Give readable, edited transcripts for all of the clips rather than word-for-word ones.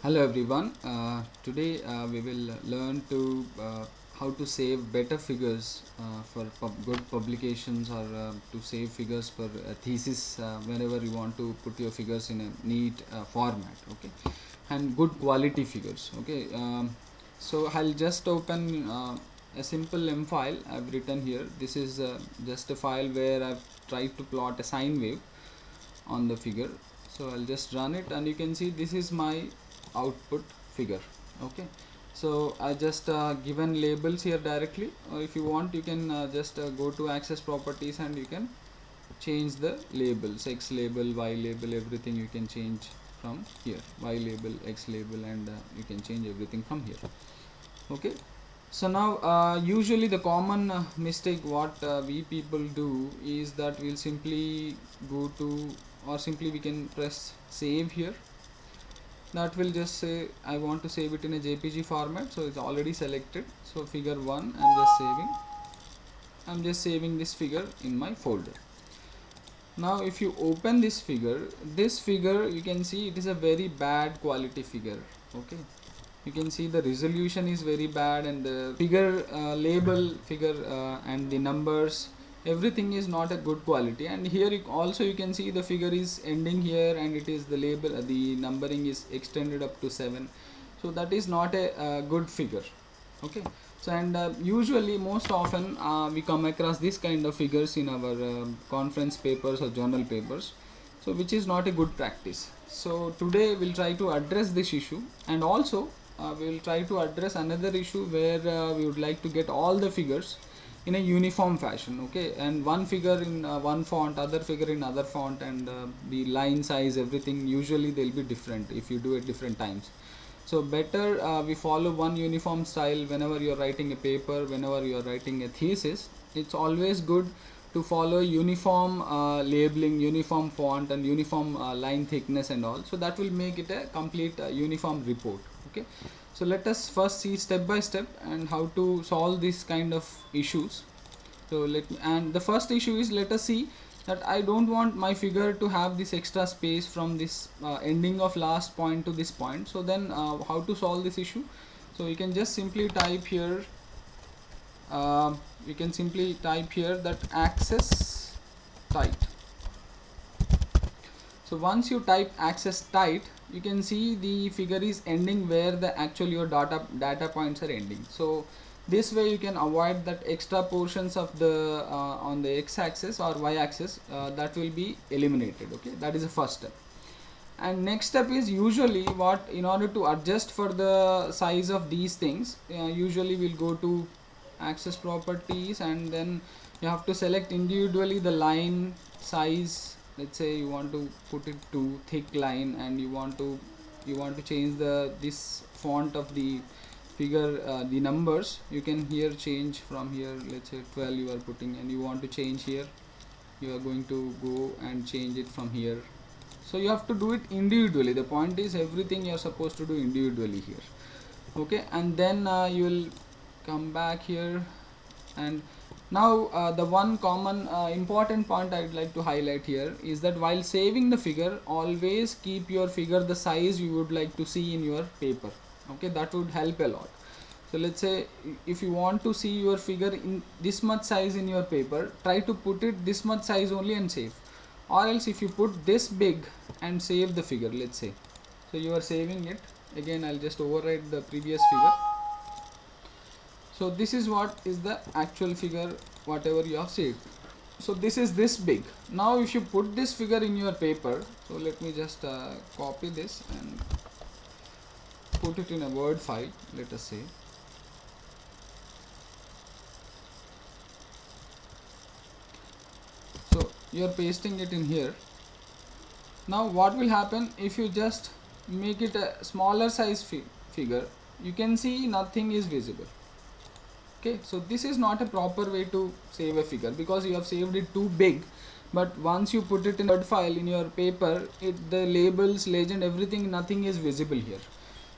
Hello everyone. Today we will learn to how to save better figures for good publications or to save figures for a thesis whenever you want to put your figures in a neat format. Okay, and good quality figures. Okay, so I'll just open a simple M file I've written here. This is just a file where I've tried to plot a sine wave on the figure. So I'll just run it and you can see this is my output figure. Okay, so I just given labels here directly, or if you want you can just go to access properties and you can change the labels, X label, Y label, everything you can change from here, Y label, X label, and you can change everything from here. Okay, so now usually the common mistake what we people do is that we'll simply go to, or simply we can press save here. That will just say I want to save it in a JPG format, so it's already selected. So figure 1 I'm just saving this figure in my folder. Now if you open this figure you can see it is a very bad quality figure. Okay, you can see the resolution is very bad, and the figure label figure and the numbers, everything is not a good quality. And here you can see the figure is ending here, and it is the label the numbering is extended up to 7, so that is not a good figure. Okay, so and usually most often we come across this kind of figures in our conference papers or journal papers, so which is not a good practice. So today we'll try to address this issue, and also we will try to address another issue where we would like to get all the figures in a uniform fashion. Okay, and one figure in one font, other figure in other font, and the line size, everything usually they'll be different if you do it different times. So better we follow one uniform style whenever you're writing a paper, whenever you're writing a thesis. It's always good to follow uniform labeling, uniform font, and uniform line thickness and all, so that will make it a complete uniform report. Okay, so let us first see step by step and how to solve this kind of issues. So and the first issue is, let us see that I don't want my figure to have this extra space from this ending of last point to this point. So then how to solve this issue? So you can just simply type here that access tight. So once you type access tight, you can see the figure is ending where the actual your data points are ending. So this way you can avoid that extra portions of the on the x-axis or y-axis that will be eliminated. Okay, that is the first step. And next step is, usually what, in order to adjust for the size of these things, usually we'll go to access properties, and then you have to select individually the line size. Let's say you want to put it to thick line, and you want to change this font of the figure, the numbers you can here change from here. Let's say 12 you are putting, and you want to change here, you are going to go and change it from here. So you have to do it individually. The point is, everything you are supposed to do individually here. Okay, and then you will come back here. And now the one common important point I'd like to highlight here is that while saving the figure, always keep your figure the size you would like to see in your paper. Okay, that would help a lot. So let's say if you want to see your figure in this much size in your paper, try to put it this much size only and save. Or else if you put this big and save the figure, let's say, so you are saving it again, I'll just overwrite the previous figure. So this is what is the actual figure whatever you have saved. So this is this big. Now if you put this figure in your paper, so let me just copy this and put it in a Word file, let us say. So you are pasting it in here. Now what will happen if you just make it a smaller size figure? You can see nothing is visible. Okay, so this is not a proper way to save a figure, because you have saved it too big. But once you put it in a Word file in your paper, the labels, legend, everything, nothing is visible here.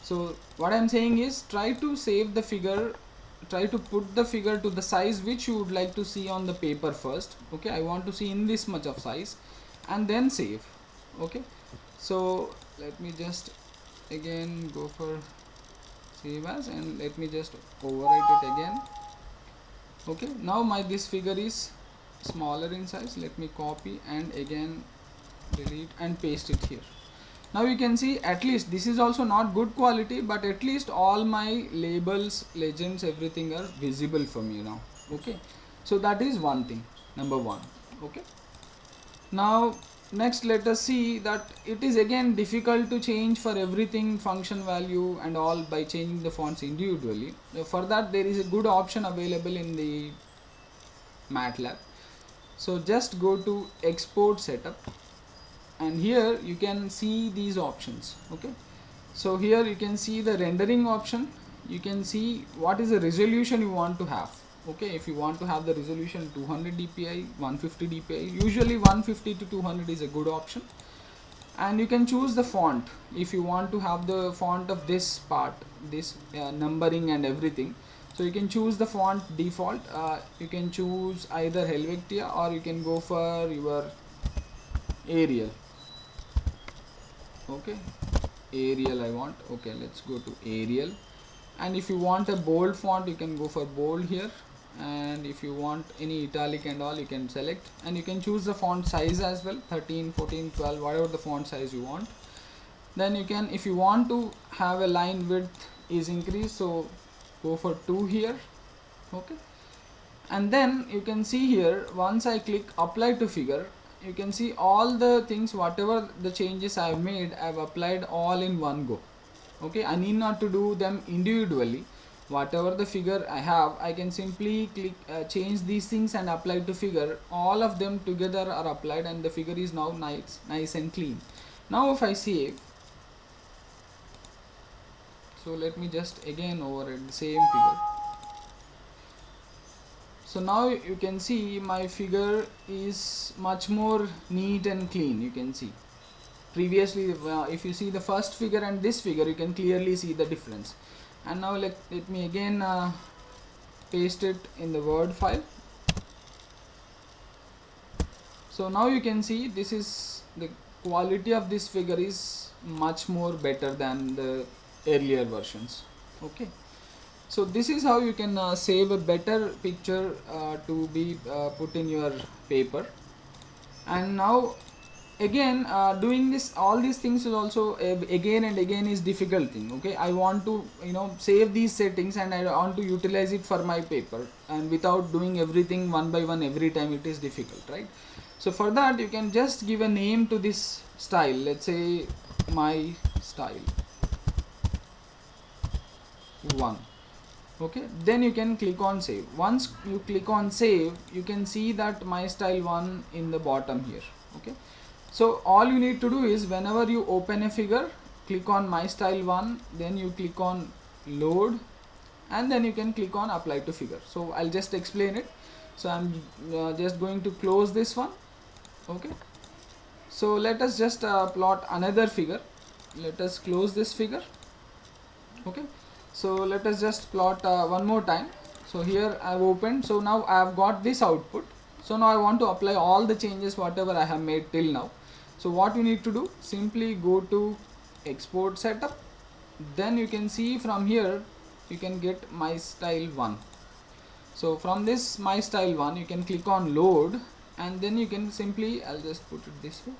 So what I'm saying is, try to save the figure, try to put the figure to the size which you would like to see on the paper first. Okay, I want to see in this much of size, and then save. Okay, so let me just again go for save as, and let me just overwrite it again. Okay, now my this figure is smaller in size. Let me copy and again delete and paste it here. Now you can see at least this is also not good quality, but at least all my labels, legends, everything are visible for me now. Okay, so that is one thing, number one. Okay, now next let us see that it is again difficult to change for everything function value and all by changing the fonts individually. For that there is a good option available in the MATLAB. So just go to export setup, and here you can see these options. Okay, so here you can see the rendering option. You can see what is the resolution you want to have. Okay, if you want to have the resolution 200 dpi, 150 dpi, usually 150 to 200 is a good option. And you can choose the font if you want to have the font of this part, this numbering and everything. So you can choose the font default. You can choose either Helvetia or you can go for your Arial. Okay, Arial I want. Okay, let's go to Arial. And if you want a bold font, you can go for bold here. And if you want any italic and all, you can select, and you can choose the font size as well, 13, 14, 12, whatever the font size you want. Then you can, if you want to have a line width is increased, so go for 2 here. Okay, and then you can see here, once I click apply to figure, you can see all the things, whatever the changes I have made, I have applied all in one go. Okay, I need not to do them individually. Whatever the figure I have, I can simply click change these things and apply to figure. All of them together are applied and the figure is now nice and clean. Now if I save, so let me just again override the same figure. So now you can see my figure is much more neat and clean. You can see previously if you see the first figure and this figure, you can clearly see the difference. And now let me again paste it in the Word file. So now you can see this is the quality of this figure is much more better than the earlier versions. Okay, so this is how you can save a better picture to be put in your paper. And now again doing this, all these things is also again and again is difficult thing. Okay, I want to save these settings and I want to utilize it for my paper, and without doing everything one by one every time, it is difficult, right? So for that you can just give a name to this style. Let's say my style 1. Okay, then you can click on save. Once you click on save, you can see that my style 1 in the bottom here. Okay, so all you need to do is whenever you open a figure, click on my style 1, then you click on load, and then you can click on apply to figure. So I'll just explain it. So I'm just going to close this one. Okay, so let us just plot another figure. Let us close this figure. Okay, so let us just plot one more time. So here I've opened, so now I've got this output. So now I want to apply all the changes whatever I have made till now. So what you need to do, simply go to export setup, then you can see from here you can get my style 1. So from this my style 1 you can click on load, and then you can simply, I'll just put it this way,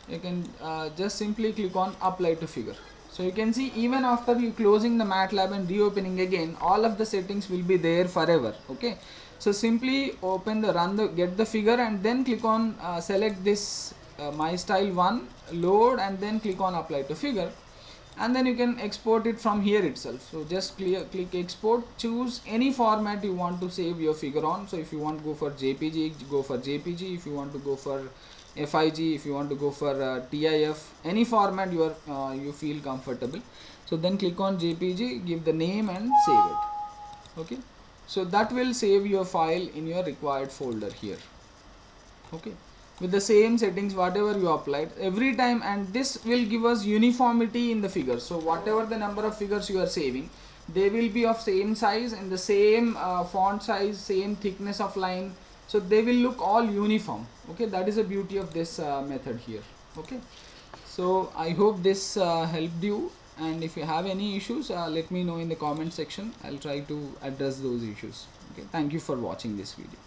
you can just simply click on apply to figure. So you can see even after you closing the MATLAB and reopening again, all of the settings will be there forever. Okay, so simply open the get the figure, and then click on select this my style 1, load, and then click on apply to figure, and then you can export it from here itself. So just click export, choose any format you want to save your figure on. So if you want to go for JPG, go for JPG. If you want to go for FIG, if you want to go for TIF, any format you feel comfortable. So then click on JPG, give the name and save it. Okay, so that will save your file in your required folder here. Okay, with the same settings whatever you applied every time, and this will give us uniformity in the figure. So whatever the number of figures you are saving, they will be of same size and the same font size, same thickness of line, so they will look all uniform. Okay, that is the beauty of this method here. Okay, so I hope this helped you. and if you have any issues, let me know in the comment section. I'll try to address those issues. Okay, thank you for watching this video.